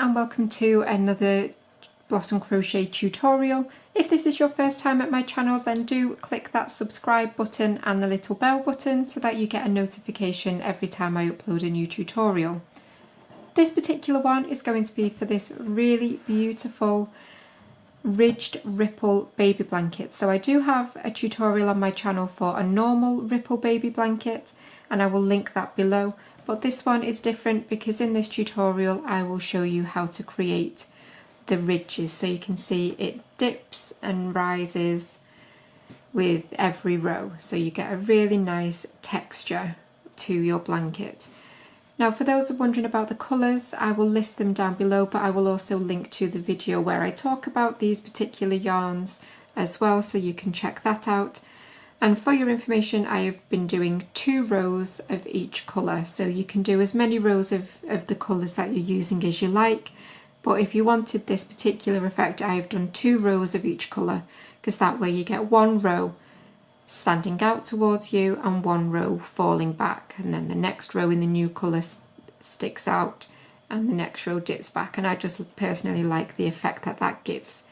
and welcome to another Blossom Crochet tutorial. If this is your first time at my channel, then do click that subscribe button and the little bell button so that you get a notification every time I upload a new tutorial. This particular one is going to be for this really beautiful ridged ripple baby blanket. So I do have a tutorial on my channel for a normal ripple baby blanket and I will link that below. But this one is different because in this tutorial I will show you how to create the ridges, so you can see it dips and rises with every row, so you get a really nice texture to your blanket. Now for those wondering about the colours, I will list them down below, but I will also link to the video where I talk about these particular yarns as well, so you can check that out. And for your information, I have been doing 2 rows of each colour, so you can do as many rows of the colours that you're using as you like. But if you wanted this particular effect, I have done 2 rows of each colour, because that way you get 1 row standing out towards you and 1 row falling back, and then the next row in the new colour sticks out and the next row dips back, and I just personally like the effect that that gives.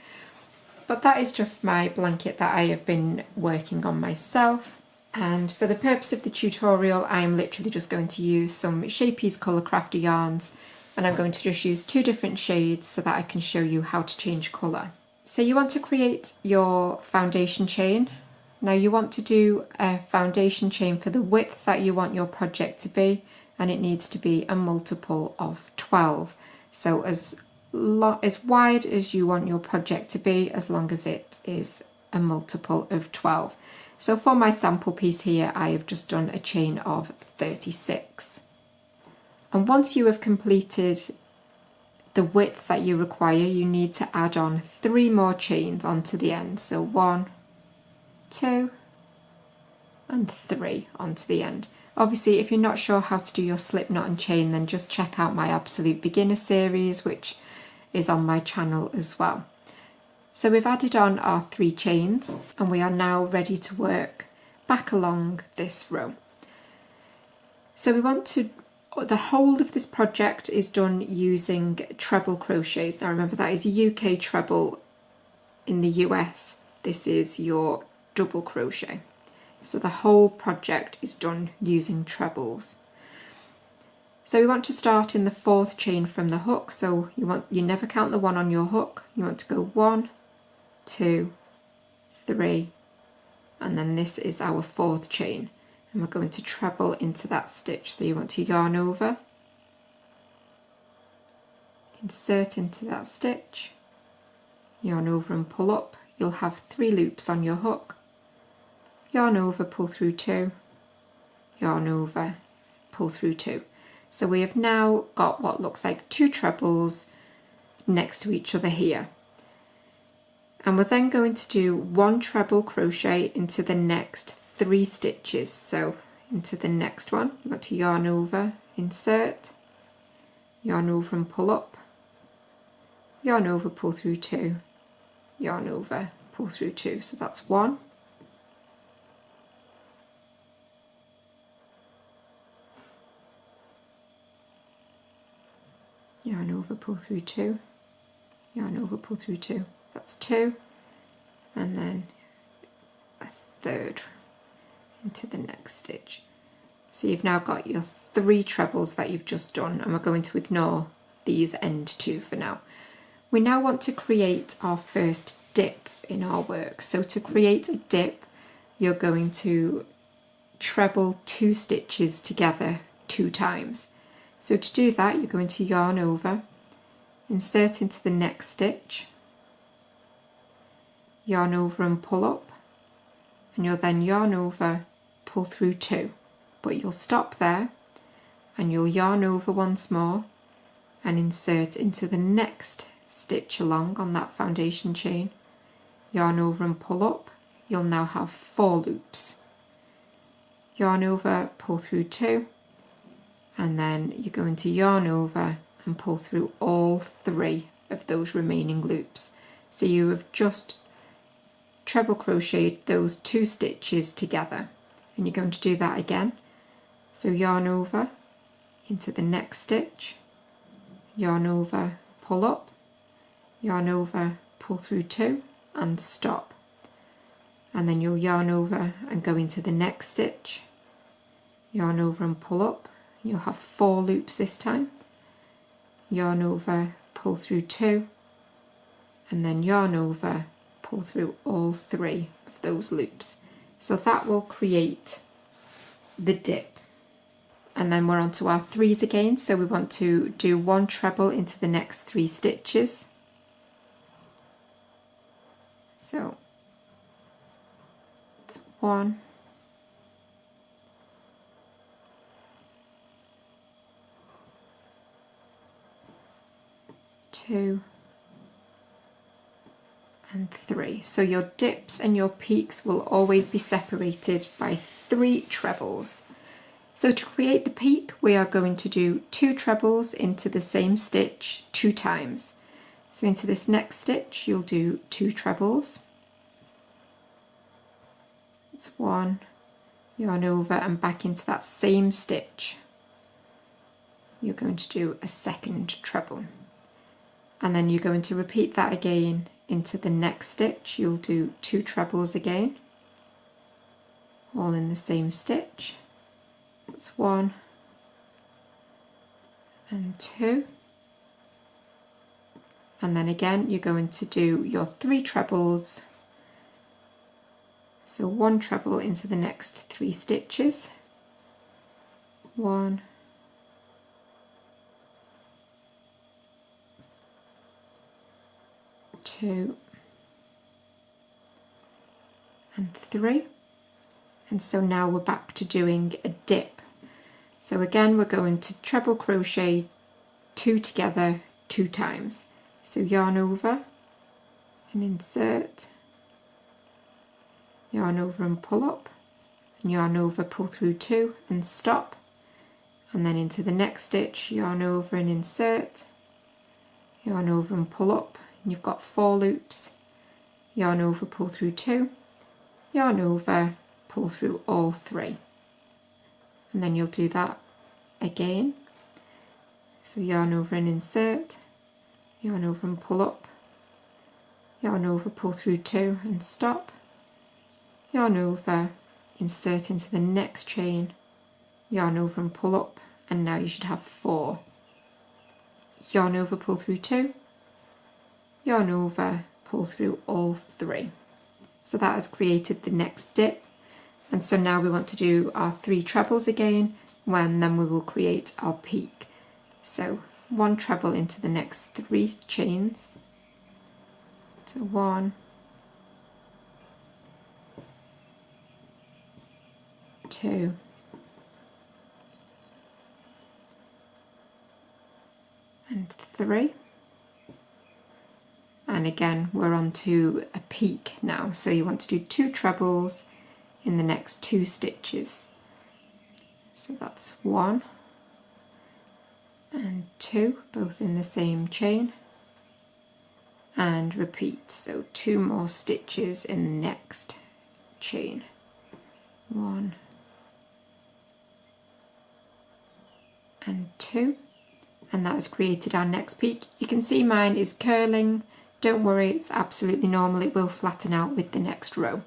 But that is just my blanket that I have been working on myself, and for the purpose of the tutorial I'm literally just going to use some Shapeys Colour Crafter yarns, and I'm going to just use 2 different shades so that I can show you how to change colour. So you want to create your foundation chain. Now you want to do a foundation chain for the width that you want your project to be, and it needs to be a multiple of 12. So as wide as you want your project to be, as long as it is a multiple of 12. So for my sample piece here, I have just done a chain of 36. And once you have completed the width that you require, you need to add on 3 more chains onto the end. So 1, 2 and 3 onto the end. Obviously, if you're not sure how to do your slip knot and chain, then just check out my Absolute Beginner series, which is on my channel as well. So we've added on our 3 chains and we are now ready to work back along this row. So we want to, the whole of this project is done using treble crochets. Now remember, that is UK treble. In the US this is your double crochet. So the whole project is done using trebles. So we want to start in the 4th chain from the hook. So you never count the 1 on your hook. You want to go 1, 2, 3, and then this is our 4th chain, and we're going to treble into that stitch. So you want to yarn over, insert into that stitch, yarn over and pull up. You'll have 3 loops on your hook, yarn over, pull through 2, yarn over, pull through 2. So we have now got what looks like 2 trebles next to each other here. And we're then going to do 1 treble crochet into the next 3 stitches. So into the next one, you've got to yarn over, insert, yarn over and pull up, yarn over, pull through 2, yarn over, pull through 2. So that's 1. Yarn over, pull through 2, yarn over, pull through 2. That's 2, and then a 3rd into the next stitch. So you've now got your 3 trebles that you've just done, and we're going to ignore these end 2 for now. We now want to create our first dip in our work. So to create a dip, you're going to treble 2 stitches together 2 times. So to do that, you're going to yarn over, insert into the next stitch, yarn over and pull up, and you'll then yarn over, pull through 2. But you'll stop there and you'll yarn over once more and insert into the next stitch along on that foundation chain, yarn over and pull up. You'll now have 4 loops. Yarn over, pull through 2, and then you're going to yarn over and pull through all 3 of those remaining loops. So you have just treble crocheted those 2 stitches together, and you're going to do that again. So yarn over into the next stitch, yarn over, pull up, yarn over, pull through 2 and stop, and then you'll yarn over and go into the next stitch, yarn over and pull up. You'll have 4 loops this time, yarn over, pull through 2, and then yarn over, pull through all 3 of those loops. So that will create the dip. And then we're on to our 3s again, so we want to do 1 treble into the next 3 stitches. So it's 1, 2 and 3. So your dips and your peaks will always be separated by 3 trebles. So to create the peak, we are going to do 2 trebles into the same stitch 2 times. So into this next stitch, you'll do 2 trebles. It's 1, yarn over and back into that same stitch. You're going to do a 2nd treble. And then you're going to repeat that again into the next stitch. You'll do 2 trebles again, all in the same stitch. That's 1 and 2. And then again, you're going to do your 3 trebles. So 1 treble into the next 3 stitches. 1, 2 and 3. And so now we're back to doing a dip. So again, we're going to treble crochet 2 together 2 times. So yarn over and insert, yarn over and pull up, and yarn over, pull through 2 and stop, and then into the next stitch, yarn over and insert, yarn over and pull up, and you've got 4 loops, yarn over, pull through 2, yarn over, pull through all 3, and then you'll do that again. So yarn over and insert, yarn over and pull up, yarn over, pull through 2 and stop, yarn over, insert into the next chain, yarn over and pull up, and now you should have 4. Yarn over, pull through 2, yarn over, pull through all 3. So that has created the next dip, and so now we want to do our 3 trebles again, and then we will create our peak. So 1 treble into the next 3 chains. So 1, 2, and 3. And again, we're on to a peak now. So you want to do 2 trebles in the next 2 stitches. So that's 1 and 2, both in the same chain, and repeat. So 2 more stitches in the next chain. 1 and 2, and that has created our next peak. You can see mine is curling. Don't worry, it's absolutely normal. It will flatten out with the next row.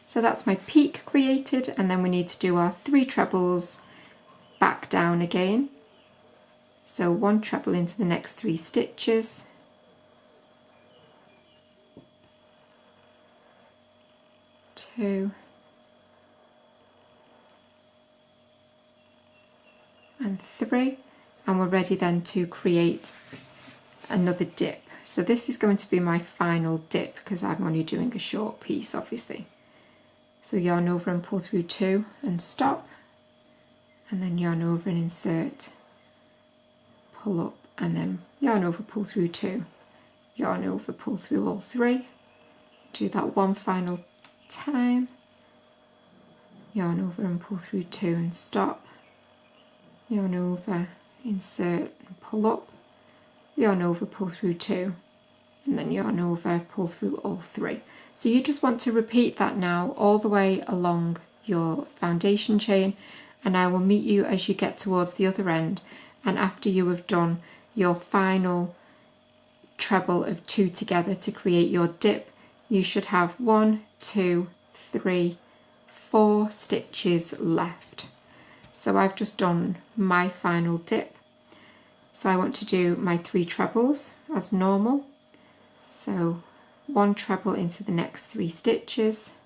So that's my peak created, and then we need to do our 3 trebles back down again. So 1 treble into the next 3 stitches, 2 and 3, and we're ready then to create another dip. So this is going to be my final dip because I'm only doing a short piece, obviously. So yarn over and pull through 2 and stop, and then yarn over and insert, pull up, and then yarn over, pull through 2, yarn over, pull through all 3, do that 1 final time, yarn over and pull through 2 and stop, yarn over, insert and pull up, yarn over, pull through 2, and then yarn over, pull through all 3. So you just want to repeat that now all the way along your foundation chain, and I will meet you as you get towards the other end, and after you have done your final treble of 2 together to create your dip, you should have 1, 2, 3, 4 stitches left. So I've just done my final dip. So I want to do my 3 trebles as normal. So 1 treble into the next 3 stitches,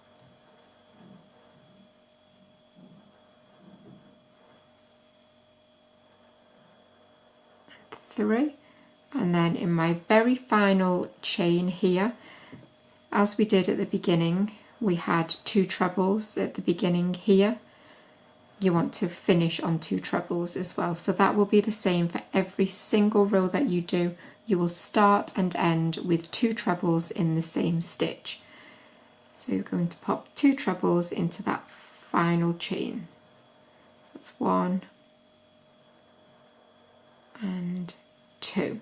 and 3, and then in my very final chain here, as we did at the beginning, we had 2 trebles at the beginning here. You want to finish on 2 trebles as well, so that will be the same for every single row that you do. You will start and end with 2 trebles in the same stitch. So you're going to pop 2 trebles into that final chain. That's 1 and 2.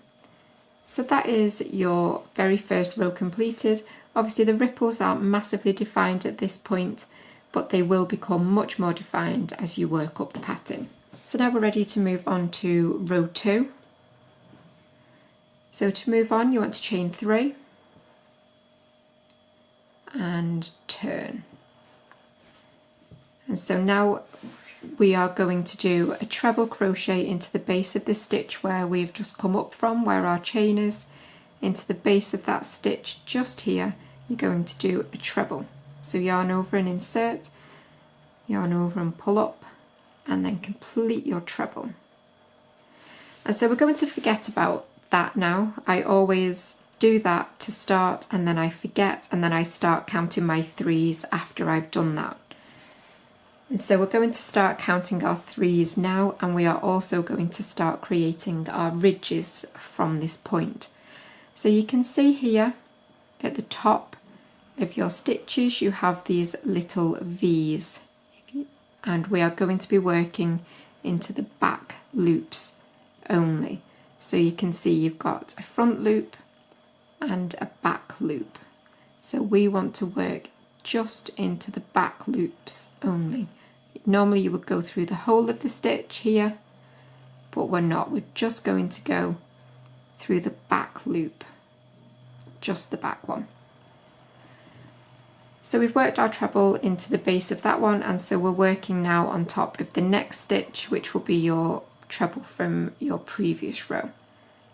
So that is your very first row completed. Obviously the ripples aren't massively defined at this point, but they will become much more defined as you work up the pattern. So now we're ready to move on to row 2. So to move on, you want to chain 3 and turn. And so now we are going to do a treble crochet into the base of the stitch where we've just come up from, where our chain is. Into the base of that stitch just here, you're going to do a treble. So yarn over and insert, yarn over and pull up, and then complete your treble. And so we're going to forget about that now. I always do that to start, and then I forget, and then I start counting my 3s after I've done that. And so we're going to start counting our 3s now, and we are also going to start creating our ridges from this point. So you can see here at the top of your stitches you have these little V's, and we are going to be working into the back loops only. So you can see you've got a front loop and a back loop. So we want to work just into the back loops only. Normally you would go through the whole of the stitch here, but we're not. We're just going to go through the back loop, just the back one. So we've worked our treble into the base of that one, and so we're working now on top of the next stitch, which will be your treble from your previous row.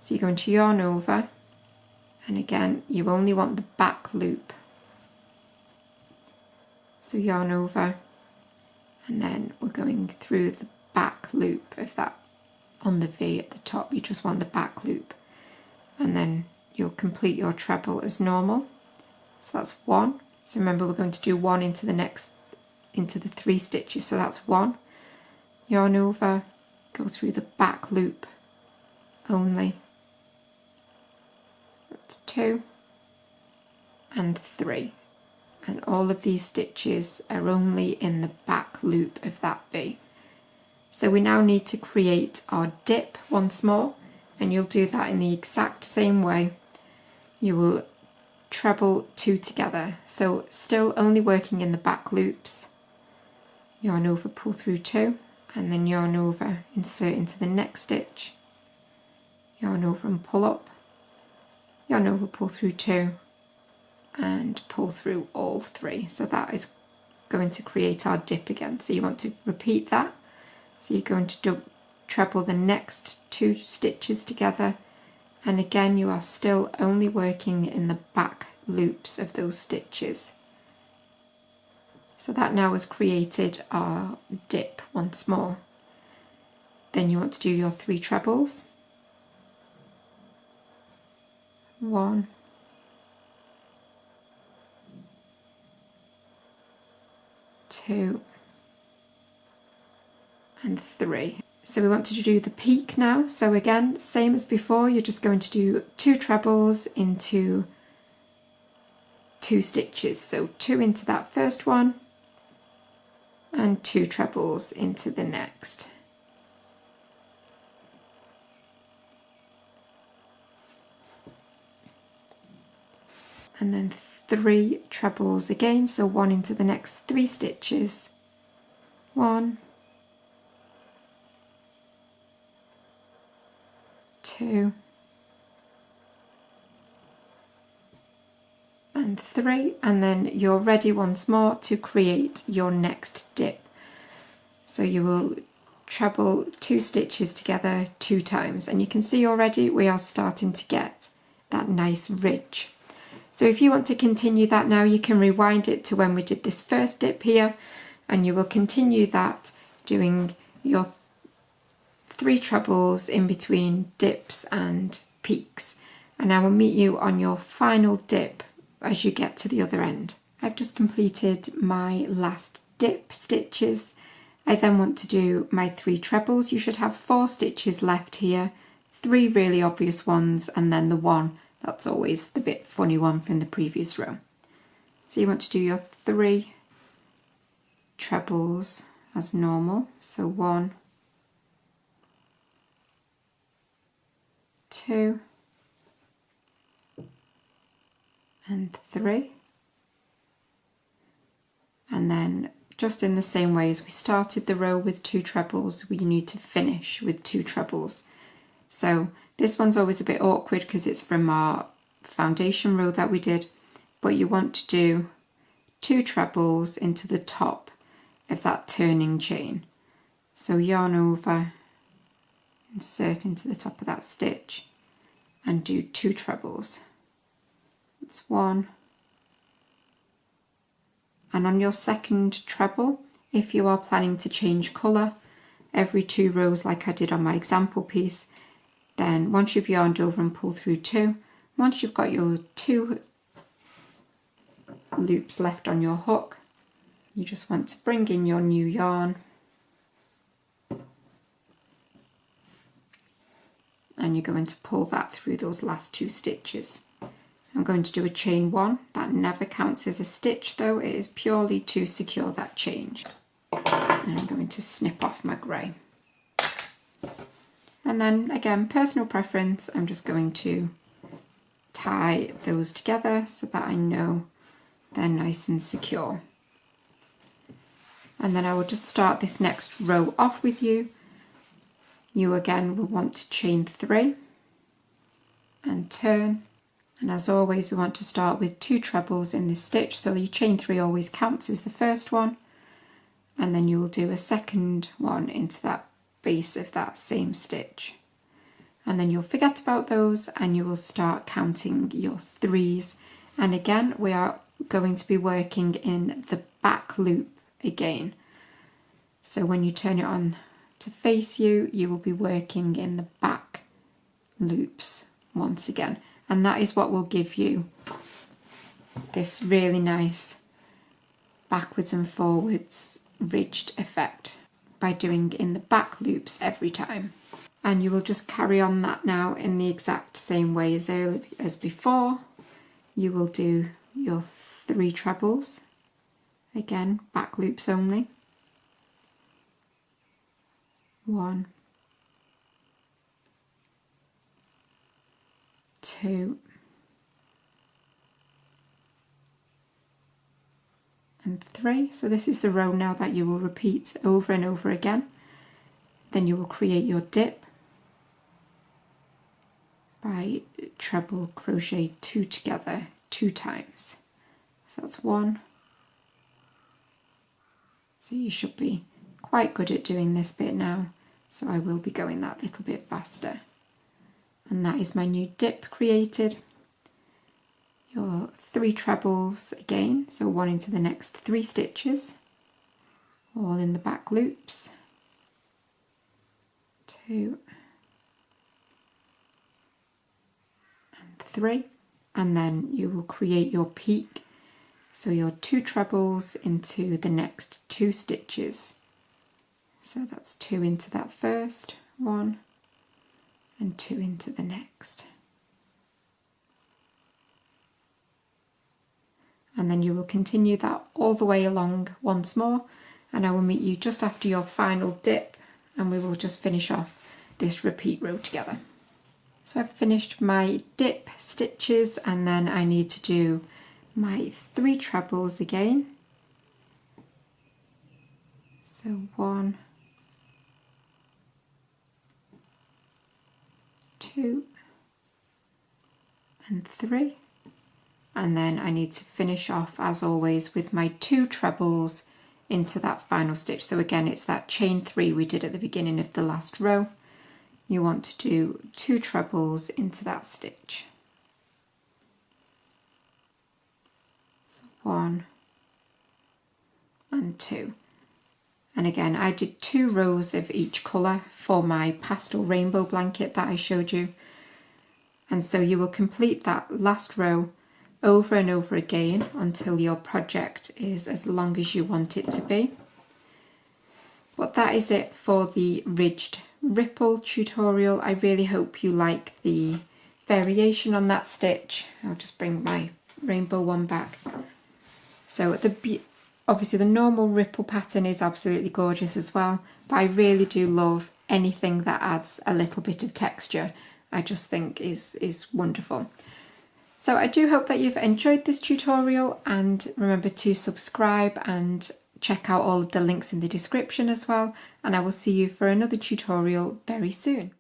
So you're going to yarn over, and again you only want the back loop. So yarn over, and then we're going through the back loop of that on the V at the top. You just want the back loop, and then you'll complete your treble as normal. So that's 1. So remember, we're going to do 1 into the 3 stitches. So that's 1. Yarn over, go through the back loop only. That's 2 and 3. And all of these stitches are only in the back loop of that V. So we now need to create our dip once more, and you'll do that in the exact same way. You will treble 2 together, so still only working in the back loops. Yarn over, pull through 2, and then yarn over, insert into the next stitch, yarn over and pull up, yarn over, pull through 2, and pull through all 3. So that is going to create our dip again. So you want to repeat that. So you're going to treble the next 2 stitches together, and again you are still only working in the back loops of those stitches. So that now has created our dip once more. Then you want to do your 3 trebles. 1, 2 and 3. So we want to do the peak now. So again, same as before, you're just going to do 2 trebles into 2 stitches. So 2 into that first one and 2 trebles into the next. And then 3 trebles again, so 1 into the next 3 stitches. 1, 2, and 3, and then you're ready once more to create your next dip. So you will treble 2 stitches together 2 times, and you can see already we are starting to get that nice ridge. So if you want to continue that now, you can rewind it to when we did this first dip here, and you will continue that doing your 3 trebles in between dips and peaks, and I will meet you on your final dip as you get to the other end. I've just completed my last dip stitches. I then want to do my 3 trebles. You should have 4 stitches left here, 3 really obvious ones, and then the one that's always the bit funny one from the previous row. So you want to do your 3 trebles as normal. So 1, 2, and 3. And then just in the same way as we started the row with 2 trebles, we need to finish with 2 trebles. So this one's always a bit awkward because it's from our foundation row that we did, but you want to do 2 trebles into the top of that turning chain. So yarn over, insert into the top of that stitch, and do 2 trebles. It's 1. And on your second treble, if you are planning to change colour every 2 rows like I did on my example piece, then once you've yarned over and pulled through 2, once you've got your 2 loops left on your hook, you just want to bring in your new yarn and you're going to pull that through those last 2 stitches. I'm going to do a chain 1. That never counts as a stitch though, it is purely to secure that change. And I'm going to snip off my grey. And then again, personal preference, I'm just going to tie those together so that I know they're nice and secure. And then I will just start this next row off with you. You again will want to chain 3 and turn. And as always, we want to start with 2 trebles in this stitch, so your chain 3 always counts as the first one, and then you will do a second one into that base of that same stitch. And then you'll forget about those and you will start counting your 3s. And again, we are going to be working in the back loop again. So when you turn it on to face you, you will be working in the back loops once again. And that is what will give you this really nice backwards and forwards ridged effect by doing in the back loops every time. And you will just carry on that now in the exact same way as before. You will do your 3 trebles, again back loops only. 1, 2, and 3. So this is the row now that you will repeat over and over again. Then you will create your dip by treble crochet 2 together 2 times. So that's 1. So you should be quite good at doing this bit now, so I will be going that little bit faster. And that is my new dip created. Your 3 trebles again, so 1 into the next 3 stitches, all in the back loops. 2 and 3, and then you will create your peak, so your 2 trebles into the next 2 stitches. So that's 2 into that first one and 2 into the next. And then you will continue that all the way along once more, and I will meet you just after your final dip and we will just finish off this repeat row together. So I've finished my dip stitches, and then I need to do my 3 trebles again. So 1, 2, and 3. and then I need to finish off as always with my 2 trebles into that final stitch. So again, it's that chain 3 we did at the beginning of the last row. You want to do 2 trebles into that stitch. So 1 and 2. And again, I did 2 rows of each colour for my pastel rainbow blanket that I showed you. And so you will complete that last row over and over again until your project is as long as you want it to be. But that is it for the ridged ripple tutorial. I really hope you like the variation on that stitch. I'll just bring my rainbow one back. So obviously the normal ripple pattern is absolutely gorgeous as well, but I really do love anything that adds a little bit of texture. I just think is wonderful. So I do hope that you've enjoyed this tutorial, and remember to subscribe and check out all of the links in the description as well, and I will see you for another tutorial very soon.